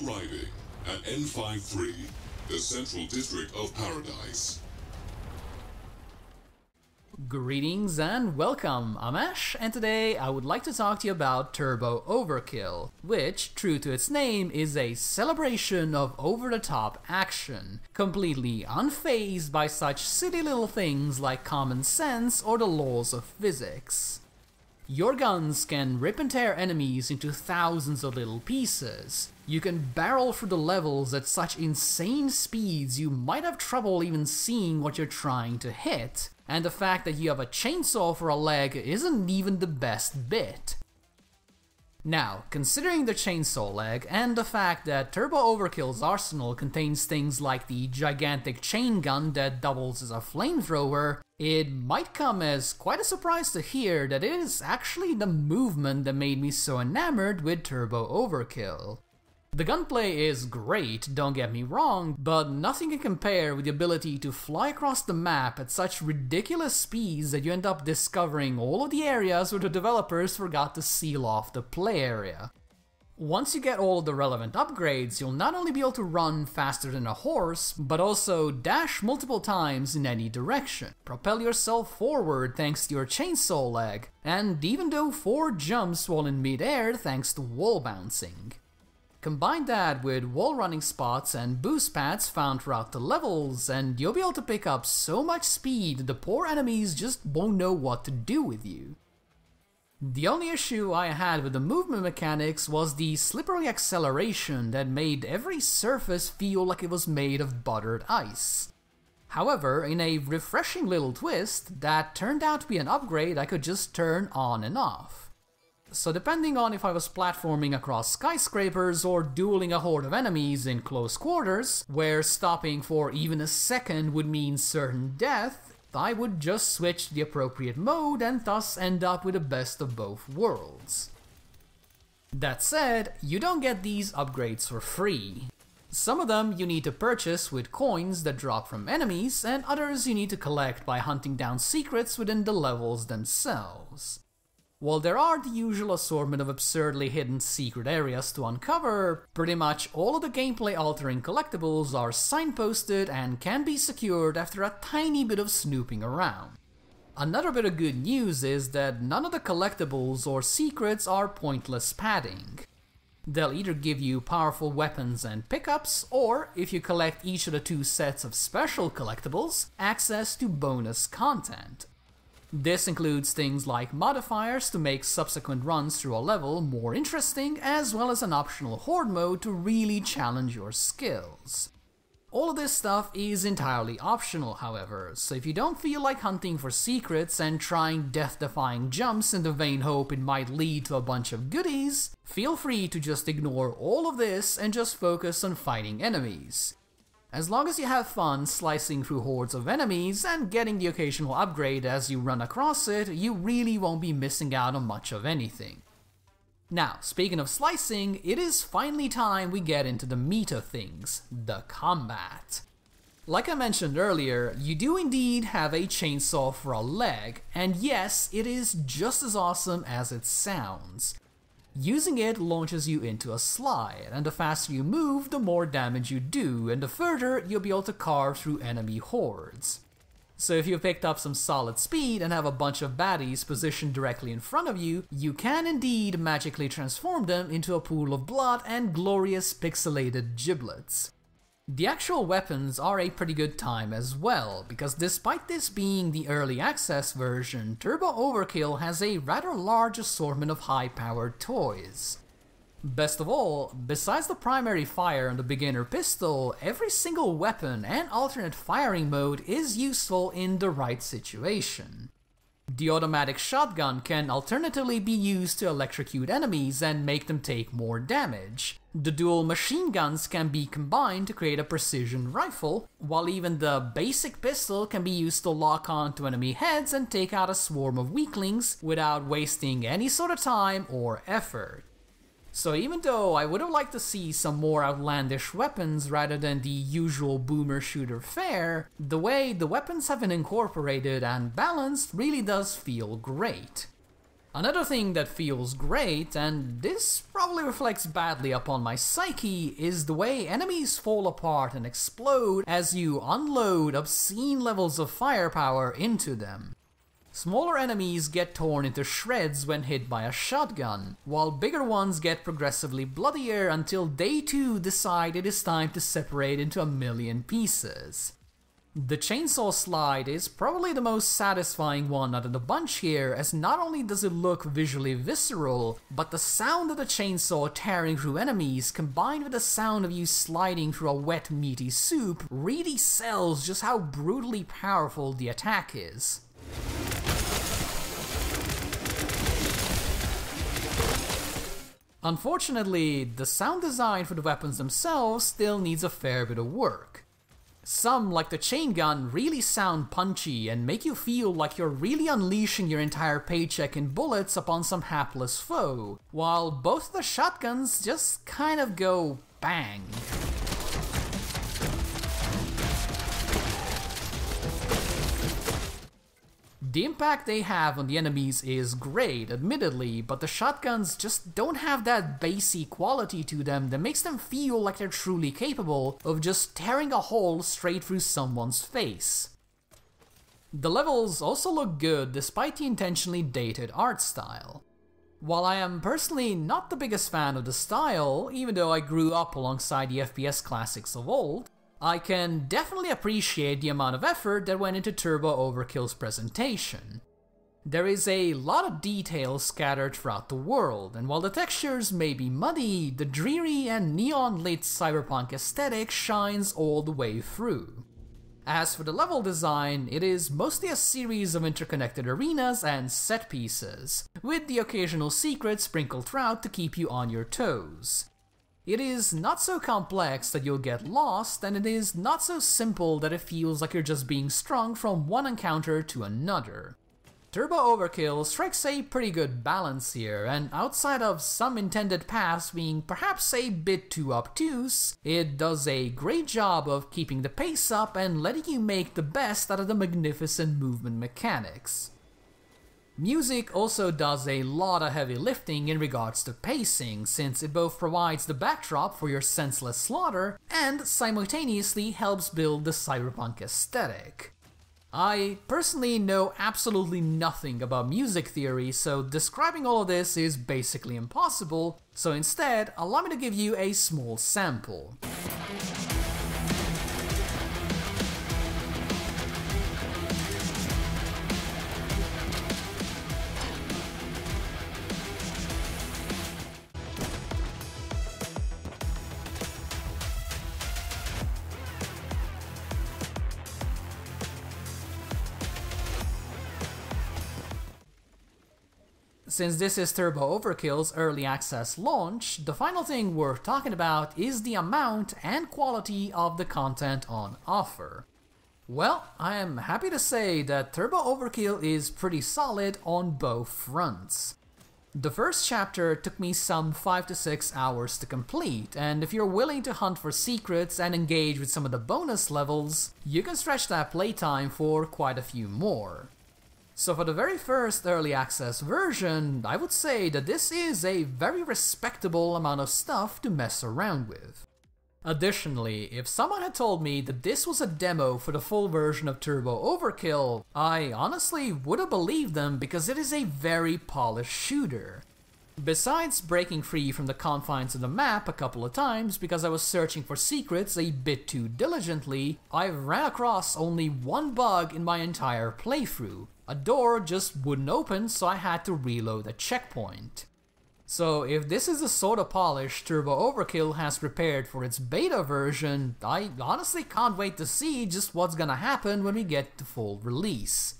arriving at N53, the Central District of Paradise. Greetings and welcome, I'm Ash, and today I would like to talk to you about Turbo Overkill, which, true to its name, is a celebration of over-the-top action, completely unfazed by such silly little things like common sense or the laws of physics. Your guns can rip and tear enemies into thousands of little pieces. You can barrel through the levels at such insane speeds you might have trouble even seeing what you're trying to hit, and the fact that you have a chainsaw for a leg isn't even the best bit. Now, considering the chainsaw leg, and the fact that Turbo Overkill's arsenal contains things like the gigantic chain gun that doubles as a flamethrower, it might come as quite a surprise to hear that it is actually the movement that made me so enamored with Turbo Overkill. The gunplay is great, don't get me wrong, but nothing can compare with the ability to fly across the map at such ridiculous speeds that you end up discovering all of the areas where the developers forgot to seal off the play area. Once you get all of the relevant upgrades, you'll not only be able to run faster than a horse, but also dash multiple times in any direction, propel yourself forward thanks to your chainsaw leg, and even do 4 jumps while in mid-air thanks to wall bouncing. Combine that with wall running spots and boost pads found throughout the levels, and you'll be able to pick up so much speed the poor enemies just won't know what to do with you. The only issue I had with the movement mechanics was the slippery acceleration that made every surface feel like it was made of buttered ice. However, in a refreshing little twist, that turned out to be an upgrade I could just turn on and off. So depending on if I was platforming across skyscrapers or dueling a horde of enemies in close quarters, where stopping for even a second would mean certain death, I would just switch to the appropriate mode and thus end up with the best of both worlds. That said, you don't get these upgrades for free. Some of them you need to purchase with coins that drop from enemies, and others you need to collect by hunting down secrets within the levels themselves. While there are the usual assortment of absurdly hidden secret areas to uncover, pretty much all of the gameplay-altering collectibles are signposted and can be secured after a tiny bit of snooping around. Another bit of good news is that none of the collectibles or secrets are pointless padding. They'll either give you powerful weapons and pickups, or, if you collect each of the 2 sets of special collectibles, access to bonus content. This includes things like modifiers to make subsequent runs through a level more interesting, as well as an optional horde mode to really challenge your skills. All of this stuff is entirely optional, however, so if you don't feel like hunting for secrets and trying death-defying jumps in the vain hope it might lead to a bunch of goodies, feel free to just ignore all of this and just focus on fighting enemies. As long as you have fun slicing through hordes of enemies and getting the occasional upgrade as you run across it, you really won't be missing out on much of anything. Now, speaking of slicing, it is finally time we get into the meat of things, the combat. Like I mentioned earlier, you do indeed have a chainsaw for a leg, and yes, it is just as awesome as it sounds. Using it launches you into a slide, and the faster you move, the more damage you do, and the further you'll be able to carve through enemy hordes. So if you've picked up some solid speed and have a bunch of baddies positioned directly in front of you, you can indeed magically transform them into a pool of blood and glorious pixelated giblets. The actual weapons are a pretty good time as well, because despite this being the early access version, Turbo Overkill has a rather large assortment of high-powered toys. Best of all, besides the primary fire and the beginner pistol, every single weapon and alternate firing mode is useful in the right situation. The automatic shotgun can alternatively be used to electrocute enemies and make them take more damage. The dual machine guns can be combined to create a precision rifle, while even the basic pistol can be used to lock on to enemy heads and take out a swarm of weaklings without wasting any sort of time or effort. So even though I would have liked to see some more outlandish weapons rather than the usual boomer shooter fare, the way the weapons have been incorporated and balanced really does feel great. Another thing that feels great, and this probably reflects badly upon my psyche, is the way enemies fall apart and explode as you unload obscene levels of firepower into them. Smaller enemies get torn into shreds when hit by a shotgun, while bigger ones get progressively bloodier until they too decide it is time to separate into a million pieces. The chainsaw slide is probably the most satisfying one out of the bunch here, as not only does it look visually visceral, but the sound of the chainsaw tearing through enemies combined with the sound of you sliding through a wet meaty soup really sells just how brutally powerful the attack is. Unfortunately, the sound design for the weapons themselves still needs a fair bit of work. Some, like the chain gun, really sound punchy and make you feel like you're really unleashing your entire paycheck in bullets upon some hapless foe, while both of the shotguns just kind of go bang. The impact they have on the enemies is great, admittedly, but the shotguns just don't have that bassy quality to them that makes them feel like they're truly capable of just tearing a hole straight through someone's face. The levels also look good despite the intentionally dated art style. While I am personally not the biggest fan of the style, even though I grew up alongside the FPS classics of old, I can definitely appreciate the amount of effort that went into Turbo Overkill's presentation. There is a lot of detail scattered throughout the world, and while the textures may be muddy, the dreary and neon-lit cyberpunk aesthetic shines all the way through. As for the level design, it is mostly a series of interconnected arenas and set pieces, with the occasional secret sprinkled throughout to keep you on your toes. It is not so complex that you'll get lost, and it is not so simple that it feels like you're just being strung from one encounter to another. Turbo Overkill strikes a pretty good balance here, and outside of some intended paths being perhaps a bit too obtuse, it does a great job of keeping the pace up and letting you make the best out of the magnificent movement mechanics. Music also does a lot of heavy lifting in regards to pacing, since it both provides the backdrop for your senseless slaughter and simultaneously helps build the cyberpunk aesthetic. I personally know absolutely nothing about music theory, so describing all of this is basically impossible, so instead, allow me to give you a small sample. Since this is Turbo Overkill's early access launch, the final thing worth talking about is the amount and quality of the content on offer. Well, I am happy to say that Turbo Overkill is pretty solid on both fronts. The first chapter took me some 5 to 6 hours to complete, and if you're willing to hunt for secrets and engage with some of the bonus levels, you can stretch that playtime for quite a few more. So for the very first early access version, I would say that this is a very respectable amount of stuff to mess around with. Additionally, if someone had told me that this was a demo for the full version of Turbo Overkill, I honestly would have believed them because it is a very polished shooter. Besides breaking free from the confines of the map a couple of times because I was searching for secrets a bit too diligently, I ran across only one bug in my entire playthrough. A door just wouldn't open, so I had to reload a checkpoint. So if this is the sort of polish Turbo Overkill has prepared for its beta version, I honestly can't wait to see just what's gonna happen when we get to full release.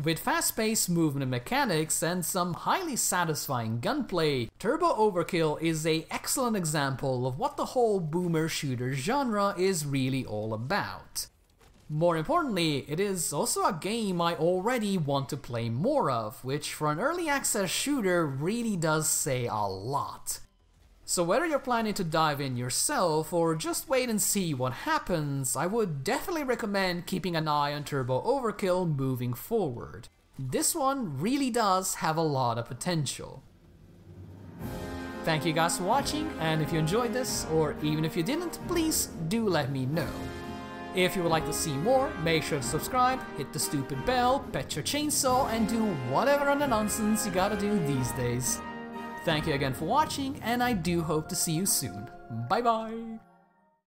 With fast-paced movement mechanics and some highly satisfying gunplay, Turbo Overkill is an excellent example of what the whole boomer shooter genre is really all about. More importantly, it is also a game I already want to play more of, which for an early access shooter really does say a lot. So whether you're planning to dive in yourself or just wait and see what happens, I would definitely recommend keeping an eye on Turbo Overkill moving forward. This one really does have a lot of potential. Thank you guys for watching, and if you enjoyed this, or even if you didn't, please do let me know. If you would like to see more, make sure to subscribe, hit the stupid bell, pet your chainsaw, and do whatever other nonsense you gotta do these days. Thank you again for watching, and I do hope to see you soon. Bye bye!